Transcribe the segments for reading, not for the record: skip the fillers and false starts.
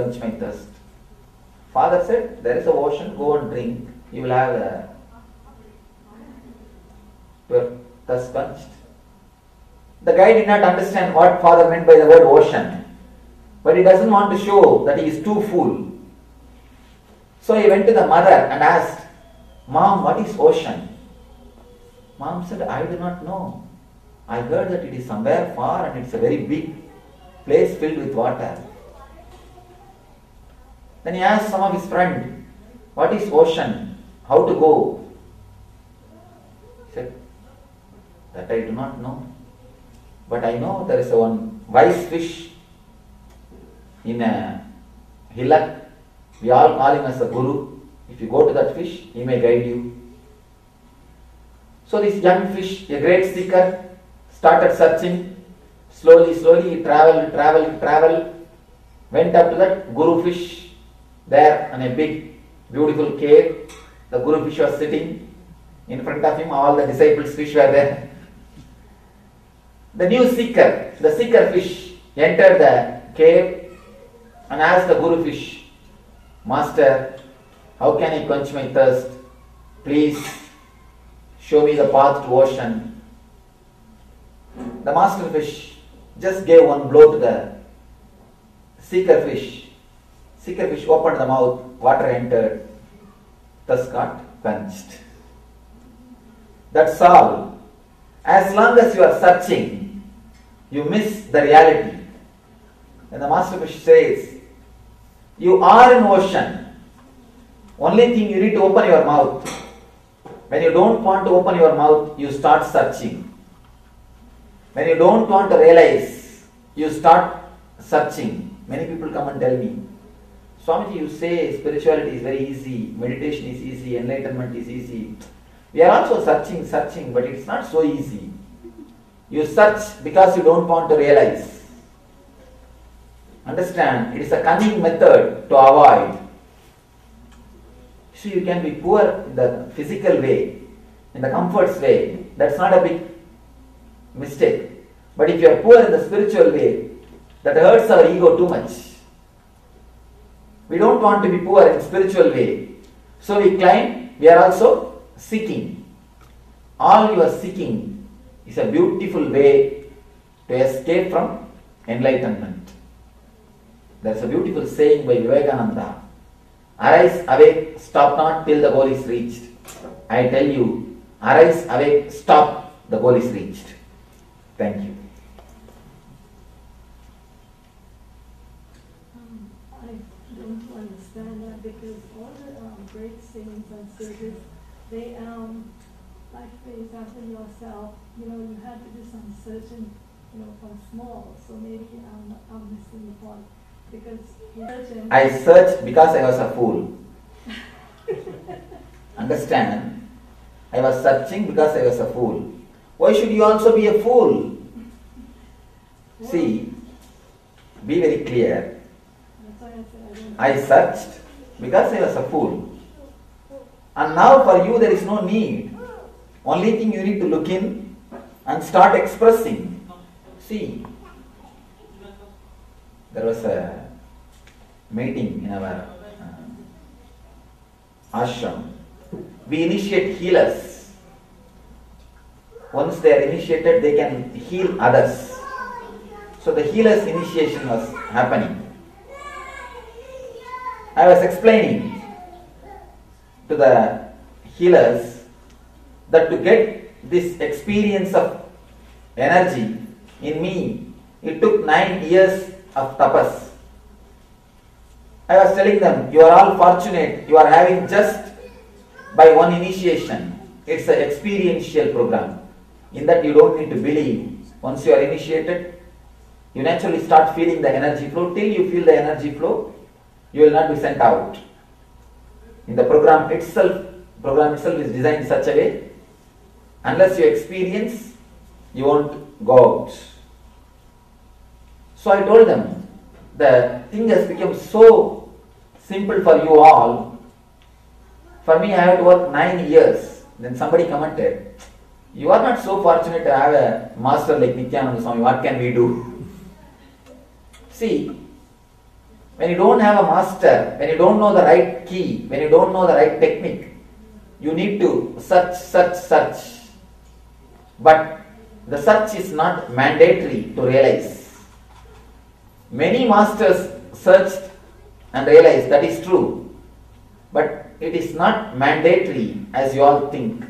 quench my thirst. Father said, there is a ocean, go and drink. You will have your thirst quenched. The guy did not understand what father meant by the word ocean. But he doesn't want to show that he is too full. So he went to the mother and asked, Mom, what is ocean? Mom said, I do not know. I heard that it is somewhere far and it's a very big place filled with water. Then he asked some of his friends, what is ocean? How to go? He said, that I do not know. But I know there is one wise fish in a hillock. We all call him as a guru. If you go to that fish, he may guide you. So this young fish, a great seeker, started searching. Slowly, he traveled, went up to that guru fish. There in a big, beautiful cave, the guru fish was sitting. In front of him, all the disciples' fish were there. The new seeker, the seeker fish, entered the cave and asked the guru fish, Master, how can I quench my thirst? Please show me the path to ocean. The master fish just gave one blow to the seeker fish. Seeker fish opened the mouth, water entered, thirst got quenched. That's all. As long as you are searching, you miss the reality. And the master fish says, you are an ocean. Only thing you need to open your mouth. When you don't want to open your mouth, you start searching. When you don't want to realize, you start searching. Many people come and tell me, Swamiji, you say spirituality is very easy, meditation is easy, enlightenment is easy. We are also searching, but it's not so easy. You search because you don't want to realize. Understand, it is a cunning method to avoid. So you can be poor in the physical way, in the comforts way. That's not a big mistake. But if you are poor in the spiritual way, that hurts our ego too much. We don't want to be poor in spiritual way. So we claim we are also seeking. All you are seeking is a beautiful way to escape from enlightenment. There's a beautiful saying by Vivekananda. Arise, awake, stop not till the goal is reached. I tell you, arise, awake, stop, the goal is reached. Thank you. I don't understand that because all the great saints and sages, they, like for example yourself, you had to do some searching, from small. So maybe I'm missing the point. Because I searched because I was a fool. Understand? I was searching because I was a fool. Why should you also be a fool? See, be very clear. I searched because I was a fool. And now for you there is no need. Only thing you need to look in and start expressing. See, there was a meeting in our ashram. We initiate healers. Once they are initiated, they can heal others. So the healer's initiation was happening. I was explaining to the healers that to get this experience of energy in me, it took 9 years of tapas. I was telling them, you are all fortunate, you are having just by one initiation. It's an experiential program. In that you don't need to believe. Once you are initiated, you naturally start feeling the energy flow. Till you feel the energy flow, you will not be sent out. In the program itself is designed in such a way, unless you experience, you won't go out. So I told them, the thing has become so simple for you all. For me, I have to work 9 years. Then somebody commented, you are not so fortunate to have a master like Nityananda Swami. What can we do? See, When you don't have a master, when you don't know the right key, when you don't know the right technique, you need to search, search, search. But the search is not mandatory to realize. Many masters searched and realized that is true, but it is not mandatory as you all think.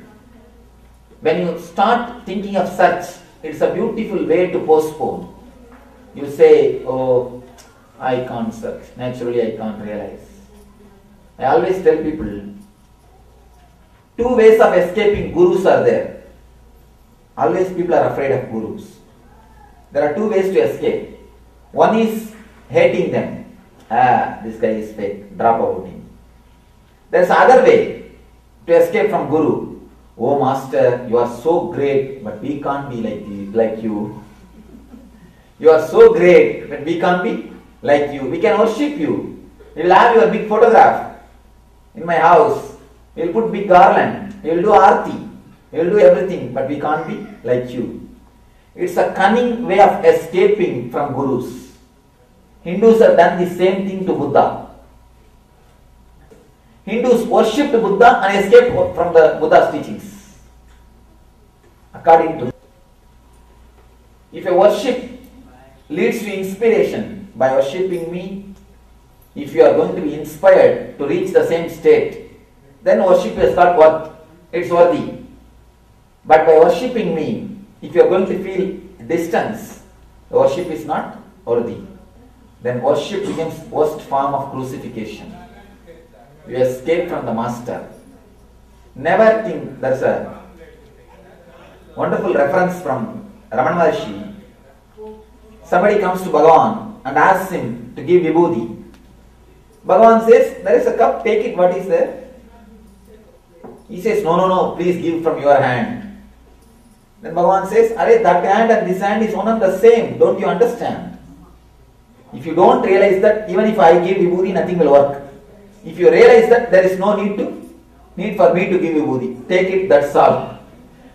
When you start thinking of search, it's a beautiful way to postpone. You say, oh, I can't search. Naturally, I can't realize. I always tell people, two ways of escaping gurus are there. Always people are afraid of gurus. There are two ways to escape. One is hating them. This guy is fake. Drop about him. There is other way to escape from guru. Oh master, you are so great, but we can't be like you. You are so great, but we can't be like you. We can worship you. We will have your big photograph in my house. We will put big garland. We will do aarti. We will do everything, but we can't be like you. It's a cunning way of escaping from gurus. Hindus have done the same thing to Buddha. Hindus worshipped Buddha and escaped from the Buddha's teachings. According to, if a worship leads to inspiration by worshipping me, if you are going to be inspired to reach the same state, then worship is not worth, it's worthy. But by worshipping me, if you are going to feel distance, the worship is not worthy. Then worship becomes worst form of crucifixion. You escape from the master. Never think, there's a wonderful reference from Ramana Maharshi. Somebody comes to Bhagavan and asks him to give vibhuti. Bhagavan says, there is a cup, take it, what is there? He says, no, please give from your hand. Then Bhagavan says, Arey, that hand and this hand is one and the same, don't you understand? If you don't realize that, even if I give vibhuti, nothing will work. If you realize that there is no need for me to give vibhuti, take it, that's all.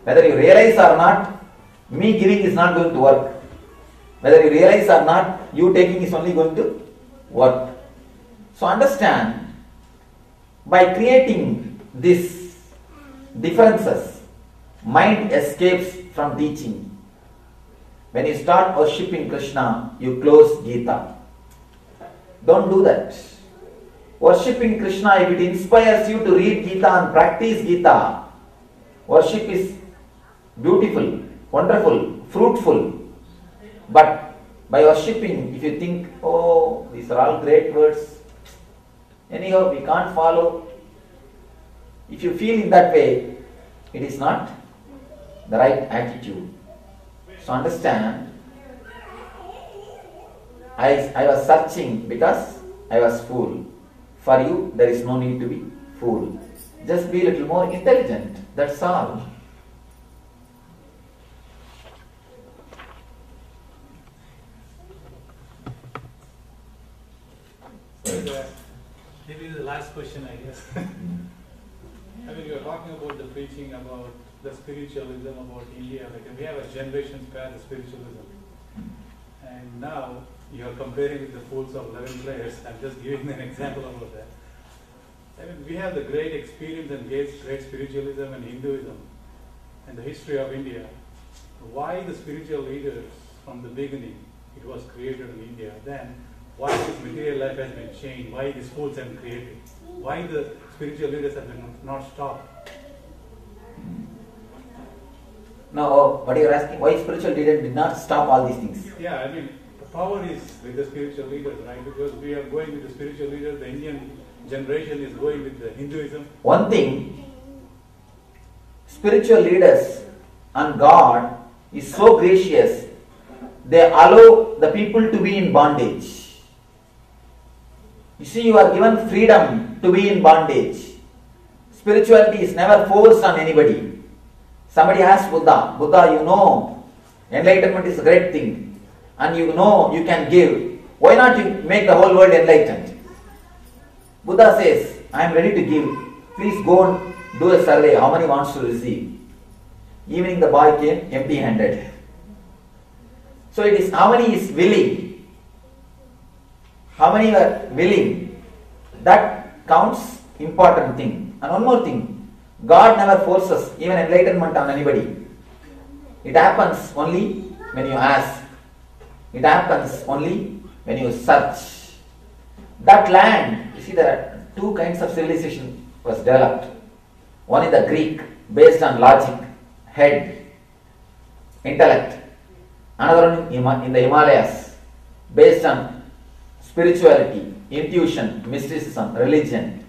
Whether you realize or not, me giving is not going to work. Whether you realize or not, you taking is only going to work. So understand, by creating these differences, mind escapes from teaching. When you start worshipping Krishna, you close Gita. Don't do that. Worshipping Krishna, if it inspires you to read Gita and practice Gita, worship is beautiful, wonderful, fruitful. But by worshipping, if you think, oh, these are all great words, anyhow, we can't follow. If you feel in that way, it is not the right attitude. So understand, I was searching because I was fool. For you, there is no need to be fool. Just be a little more intelligent, that's all. Maybe the last question, I guess. I mean, you're talking about the preaching about the spiritualism about India. Like we have a generation's path of spiritualism, and now you're comparing with the fools of 11 players. I'm just giving an example about that. I mean, we have the great experience and great spiritualism and Hinduism and the history of India. Why the spiritual leaders from the beginning, it was created in India, then why this material life has been changed, why these fools have been created, why the spiritual leaders have been not stopped. Now, what you are asking, why spiritual leaders did not stop all these things? Yeah, I mean, the power is with the spiritual leaders, right? Because we are going with the spiritual leaders, the Indian generation is going with the Hinduism. One thing, spiritual leaders and God is so gracious, they allow the people to be in bondage. You see, you are given freedom to be in bondage. Spirituality is never forced on anybody. Somebody asked Buddha, you know, enlightenment is a great thing, and you know you can give. Why not you make the whole world enlightened? Buddha says, I am ready to give. Please go and do a survey. How many wants to receive? Evening the boy came empty-handed. So it is how many is willing. How many were willing? That counts important thing. And one more thing, God never forces even enlightenment on anybody. It happens only when you ask. It happens only when you search. That land, you see, there are two kinds of civilization was developed. One is the Greek, based on logic, head, intellect. Another one in the Himalayas, based on spirituality, intuition, mysticism, religion.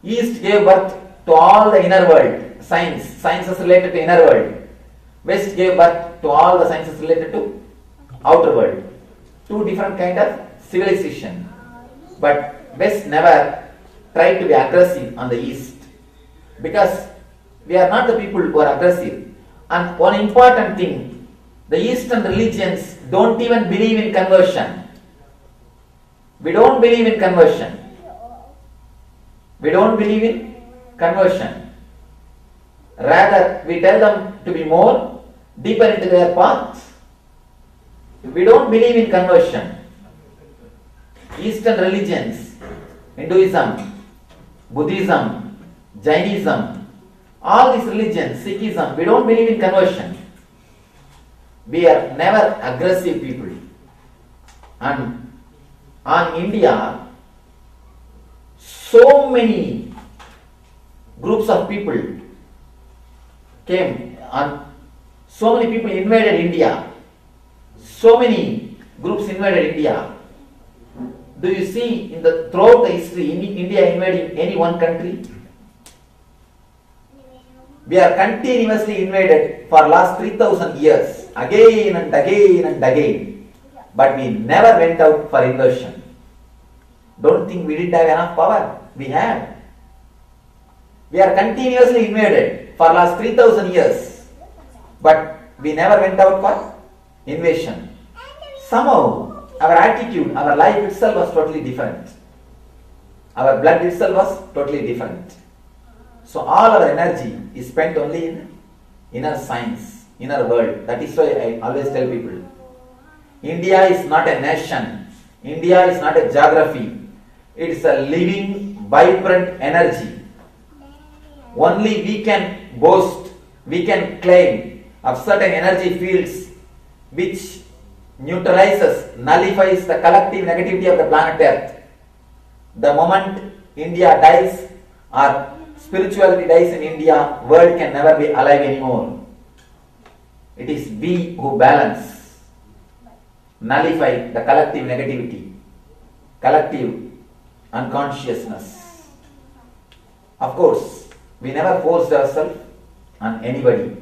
East gave birth to all the inner world, science. Science is related to inner world. West gave birth to all the sciences related to outer world. Two different kind of civilization. But West never tried to be aggressive on the East. Because we are not the people who are aggressive. And one important thing, the Eastern religions don't even believe in conversion. We don't believe in conversion. We don't believe in conversion. Rather, we tell them to be more deeper into their path. We don't believe in conversion. Eastern religions, Hinduism, Buddhism, Jainism, all these religions, Sikhism, we don't believe in conversion. We are never aggressive people. And on India, so many groups of people came, and so many people invaded India. So many groups invaded India. Do you see throughout the history, India invading any one country? We are continuously invaded for last 3,000 years, again and again and again. But we never went out for inversion. Don't think we didn't have enough power. We had. We are continuously invaded for last 3,000 years. But we never went out for invasion. Somehow, our attitude, our life itself was totally different. Our blood itself was totally different. So all our energy is spent only in inner science, inner world. That is why I always tell people, India is not a nation. India is not a geography. It is a living, vibrant energy. Only we can boast, we can claim of certain energy fields which neutralizes, nullifies the collective negativity of the planet Earth. The moment India dies or spirituality dies in India, world can never be alive anymore. It is we who balance, nullify the collective negativity, collective unconsciousness. Of course, we never forced ourselves on anybody.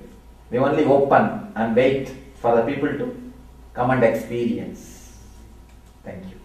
We only open and wait for the people to come and experience. Thank you.